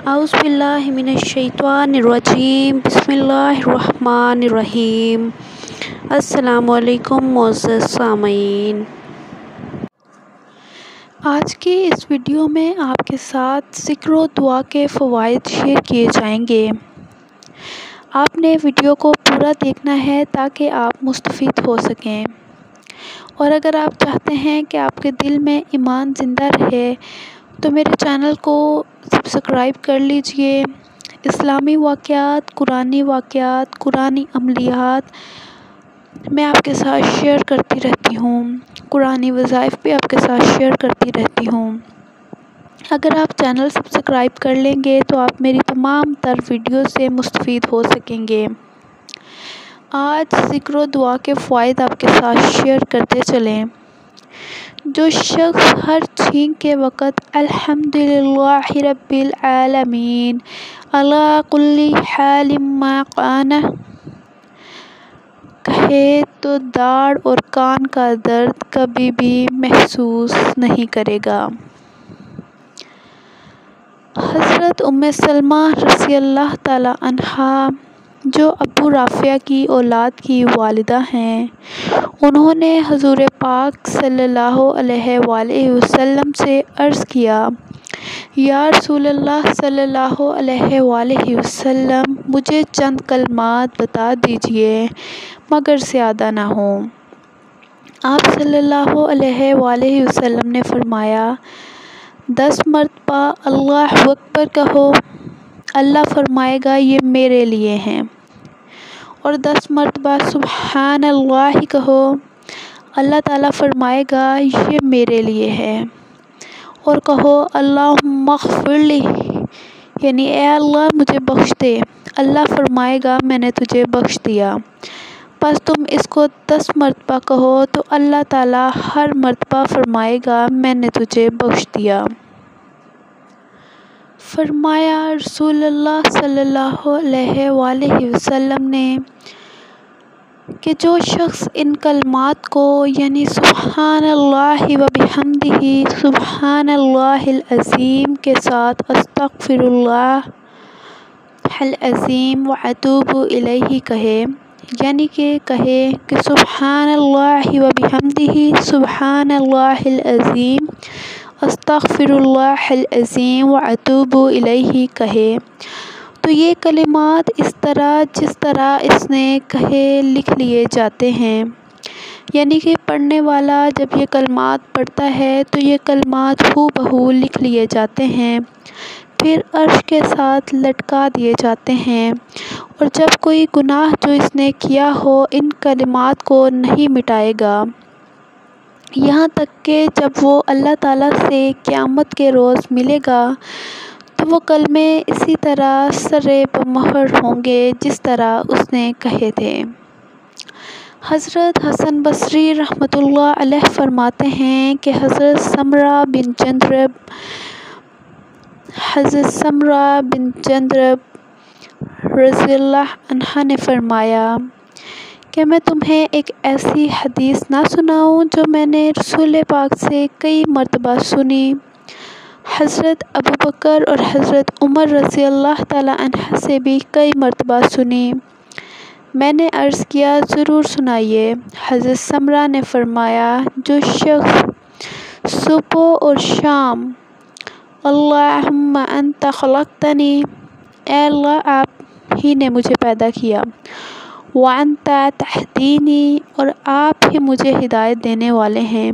اعوذ باللہ من الشیطان الرجیم، بسم اللہ الرحمن الرحیم۔ السلام علیکم معزز سامعین، آج کی اس ویڈیو میں آپ کے ساتھ ذکر و دعا کے فوائد شیئر کیے جائیں گے۔ آپ نے ویڈیو کو پورا دیکھنا ہے تاکہ آپ مستفید ہو سکیں، اور اگر آپ چاہتے ہیں کہ آپ کے دل میں ایمان زندہ رہے تو میرے چینل کو سبسکرائب کر لیجئے۔ اسلامی واقعات، قرآنی واقعات، قرآنی عملیات میں آپ کے ساتھ شیئر کرتی رہتی ہوں، قرآنی وظائف بھی آپ کے ساتھ شیئر کرتی رہتی ہوں۔ اگر آپ چینل سبسکرائب کر لیں گے تو آپ میری تمام تر ویڈیو سے مستفید ہو سکیں گے۔ آج ذکر و دعا کے فوائد آپ کے ساتھ شیئر کرتے چلیں۔ جو شخص ہر چھینک کے وقت الحمدللہ رب العالمین علی کل حال ما کان کہے تو داڑھ اور کان کا درد کبھی بھی محسوس نہیں کرے گا۔ حضرت ام سلمہ رضی اللہ تعالی عنہا جو ابو رافع کی اولاد کی والدہ ہیں، انہوں نے حضور پاک صلی اللہ علیہ وآلہ وسلم سے عرض کیا، یا رسول اللہ صلی اللہ علیہ وآلہ وسلم، مجھے چند کلمات بتا دیجئے مگر زیادہ نہ ہوں۔ آپ صلی اللہ علیہ وآلہ وسلم نے فرمایا، 10 مرتبہ اللہ اکبر کہو، اللہ فرمائے گا یہ میرے لیے ہیں، اور 10 مرتبہ سبحان اللہ کہو، اللہ تعالیٰ فرمائے گا یہ میرے لیے ہے، اور کہو اللہم اغفر لی، یعنی اے اللہ مجھے بخش دے، اللہ فرمائے گا میں نے تجھے بخش دیا۔ پس تم اس کو 10 مرتبہ کہو تو اللہ تعالیٰ ہر مرتبہ فرمائے گا میں نے تجھے بخش دیا۔ فرمایا رسول اللہ صلی اللہ علیہ وآلہ وسلم نے کہ جو شخص ان کلمات کو یعنی سبحان اللہ و بحمدہ، سبحان اللہ العظیم کے ساتھ استغفر اللہ العظیم و اتوب الیہ کہے، یعنی کہ کہے کہ سبحان اللہ و بحمدہ، سبحان اللہ العظیم، استغفر اللہ العظیم و اتوب الیہ کہے، تو یہ کلمات اس طرح جس طرح اس نے کہے لکھ لیے جاتے ہیں، یعنی کہ پڑھنے والا جب یہ کلمات پڑھتا ہے تو یہ کلمات ہو بہو لکھ لیے جاتے ہیں، پھر عرش کے ساتھ لٹکا دیے جاتے ہیں، اور جب کوئی گناہ جو اس نے کیا ہو ان کلمات کو نہیں مٹائے گا، یہاں تک کہ جب وہ اللہ تعالیٰ سے قیامت کے روز ملے گا تو وہ کلمے اسی طرح سر بمہر ہوں گے جس طرح اس نے کہے تھے۔ حضرت حسن بصری رحمۃ اللہ علیہ فرماتے ہیں کہ حضرت سمرہ بن جندب رضی اللہ عنہ نے فرمایا کہ میں تمہیں ایک ایسی حدیث نہ سناؤں جو میں نے رسول پاک سے کئی مرتبہ سنی، حضرت ابوبکر اور حضرت عمر رضی اللہ تعالی عنہ سے بھی کئی مرتبہ سنی۔ میں نے عرض کیا ضرور سنائیے۔ حضرت سمرہ نے فرمایا، جو شخص صبح اور شام اللہم انت خلقتنی، اے اللہ آپ ہی نے مجھے پیدا کیا، وانت تہدینی، اور آپ ہی مجھے ہدایت دینے والے ہیں،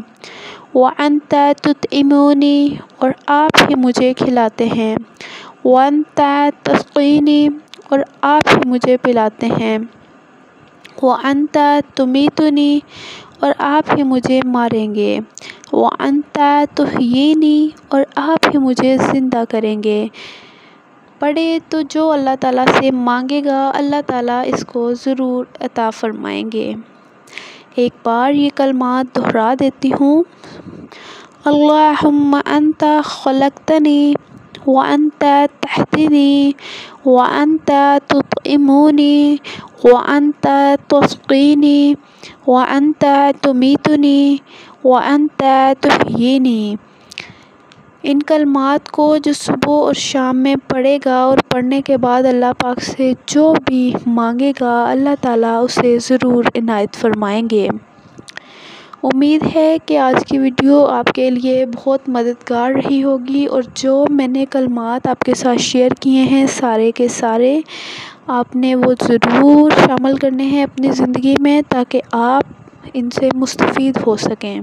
وانت تطعمونی، اور آپ ہی مجھے کھلاتے ہیں، وانت تسقینی، اور آپ ہی مجھے پلاتے ہیں، وانت تمیتنی، اور آپ ہی مجھے ماریں گے، وانت تحیینی، اور آپ ہی مجھے زندہ کریں گے۔ پڑھے تو جو اللہ تعالیٰ سے مانگے گا اللہ تعالیٰ اس کو ضرور عطا فرمائیں گے۔ ایک بار یہ کلمات دہرا دیتی ہوں۔ اللہم انت خلقتنی، وانت تہدینی، وانت تطعمونی، وانت تسقینی، وانت تمیتنی، وانت تحیینی۔ ان کلمات کو جو صبح اور شام میں پڑھے گا اور پڑھنے کے بعد اللہ پاک سے جو بھی مانگے گا اللہ تعالیٰ اسے ضرور عنایت فرمائیں گے۔ امید ہے کہ آج کی ویڈیو آپ کے لیے بہت مددگار رہی ہوگی، اور جو میں نے کلمات آپ کے ساتھ شیئر کیے ہیں سارے کے سارے آپ نے وہ ضرور شامل کرنے ہیں اپنی زندگی میں، تاکہ آپ ان سے مستفید ہو سکیں۔